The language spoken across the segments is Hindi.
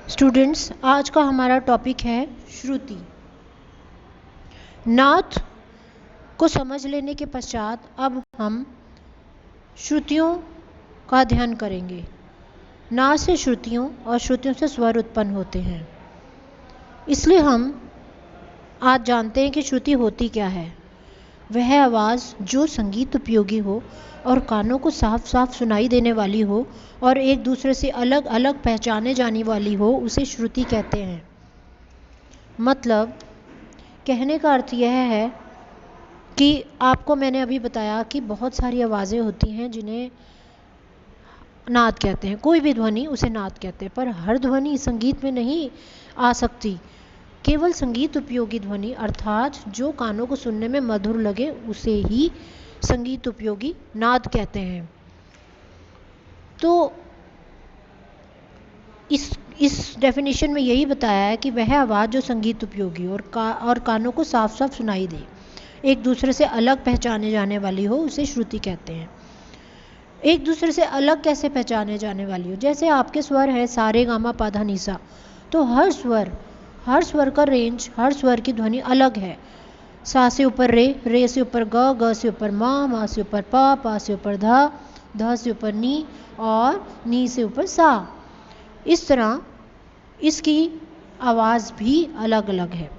स्टूडेंट्स, आज का हमारा टॉपिक है श्रुति। नाथ को समझ लेने के पश्चात अब हम श्रुतियों का अध्ययन करेंगे। नाथ से श्रुतियों और श्रुतियों से स्वर उत्पन्न होते हैं, इसलिए हम आज जानते हैं कि श्रुति होती क्या है। वह आवाज़ जो संगीत उपयोगी हो और कानों को साफ साफ सुनाई देने वाली हो और एक दूसरे से अलग अलग पहचाने जाने वाली हो, उसे श्रुति कहते हैं। मतलब कहने का अर्थ यह है कि आपको मैंने अभी बताया कि बहुत सारी आवाज़ें होती हैं जिन्हें नाद कहते हैं। कोई भी ध्वनि उसे नाद कहते हैं, पर हर ध्वनि संगीत में नहीं आ सकती। केवल संगीत उपयोगी ध्वनि अर्थात जो कानों को सुनने में मधुर लगे उसे ही संगीत उपयोगी नाद कहते हैं। तो इस डेफिनेशन में यही बताया है कि वह आवाज़ जो संगीत उपयोगी और कानों को साफ साफ सुनाई दे, एक दूसरे से अलग पहचाने जाने वाली हो, उसे श्रुति कहते हैं। एक दूसरे से अलग कैसे पहचाने जाने वाली हो? जैसे आपके स्वर है सा रे गा मा पा धा नी सा, तो हर स्वर का रेंज, हर स्वर की ध्वनि अलग है। सा से ऊपर रे, रे से ऊपर ग, ग से ऊपर मा से ऊपर पा से ऊपर धा, धा से ऊपर नी और नी से ऊपर सा। इस तरह इसकी आवाज़ भी अलग अलग है।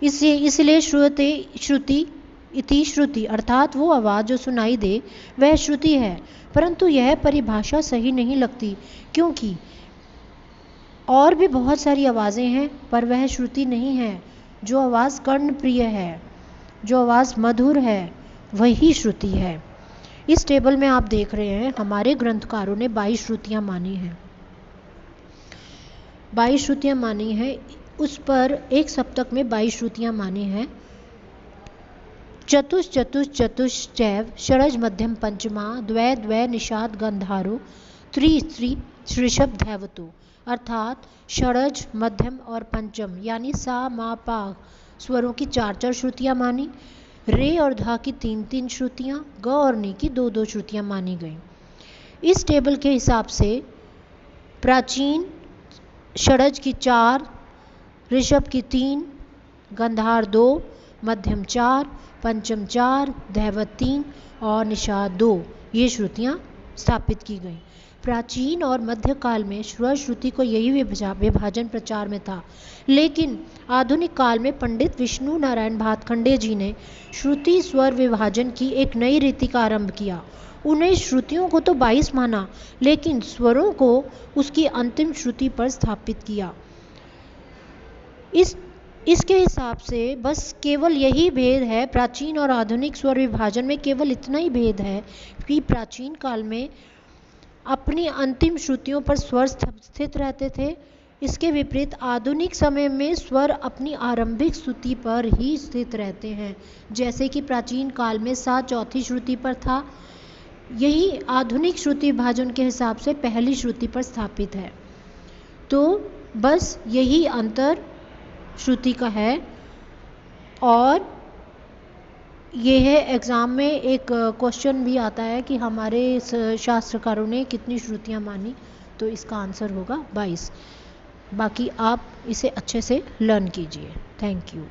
इसलिए श्रुति इति श्रुति अर्थात वो आवाज़ जो सुनाई दे वह श्रुति है। परंतु यह परिभाषा सही नहीं लगती, क्योंकि और भी बहुत सारी आवाज़ें हैं, पर वह श्रुति नहीं है। जो आवाज़ कर्णप्रिय है, जो आवाज़ मधुर है, वही श्रुति है। इस टेबल में आप देख रहे हैं हमारे ग्रंथकारों ने 22 श्रुतियाँ मानी हैं। 22 श्रुतियाँ मानी हैं, उस पर एक सप्तक में 22 श्रुतियाँ मानी हैं। चतुश्चैव षडज मध्यम पंचमा द्वै द्वै निषाद गंधारो त्रि ऋषभ धैवतो अर्थात षडज मध्यम और पंचम यानी सा मा पा स्वरों की 4 श्रुतियाँ मानी, रे और धा की 3 श्रुतियाँ, ग और नी की 2 श्रुतियाँ मानी गई। इस टेबल के हिसाब से प्राचीन षडज की 4, ऋषभ की 3, गंधार 2, मध्यम 4, पंचम 4, धैवत 3 और निषाद 2 ये श्रुतियाँ स्थापित की गई। प्राचीन और मध्यकाल में स्वर श्रुति को यही विभाजन प्रचार में था, लेकिन आधुनिक काल में पंडित विष्णु नारायण भातखंडे जी ने श्रुति स्वर विभाजन की एक नई रीति का आरंभ किया। उन्हें श्रुतियों को तो 22 माना, लेकिन स्वरों को उसकी अंतिम श्रुति पर स्थापित किया। इसके हिसाब से बस केवल यही भेद है, प्राचीन और आधुनिक स्वर विभाजन में केवल इतना ही भेद है कि प्राचीन काल में अपनी अंतिम श्रुतियों पर स्वर स्थित रहते थे। इसके विपरीत आधुनिक समय में स्वर अपनी आरंभिक श्रुति पर ही स्थित रहते हैं। जैसे कि प्राचीन काल में सा चौथी श्रुति पर था, यही आधुनिक श्रुति विभाजन के हिसाब से पहली श्रुति पर स्थापित है। तो बस यही अंतर श्रुति का है। और ये है एग्ज़ाम में एक क्वेश्चन भी आता है कि हमारे शास्त्रकारों ने कितनी श्रुतियाँ मानी, तो इसका आंसर होगा 22। बाकी आप इसे अच्छे से लर्न कीजिए। Thank you.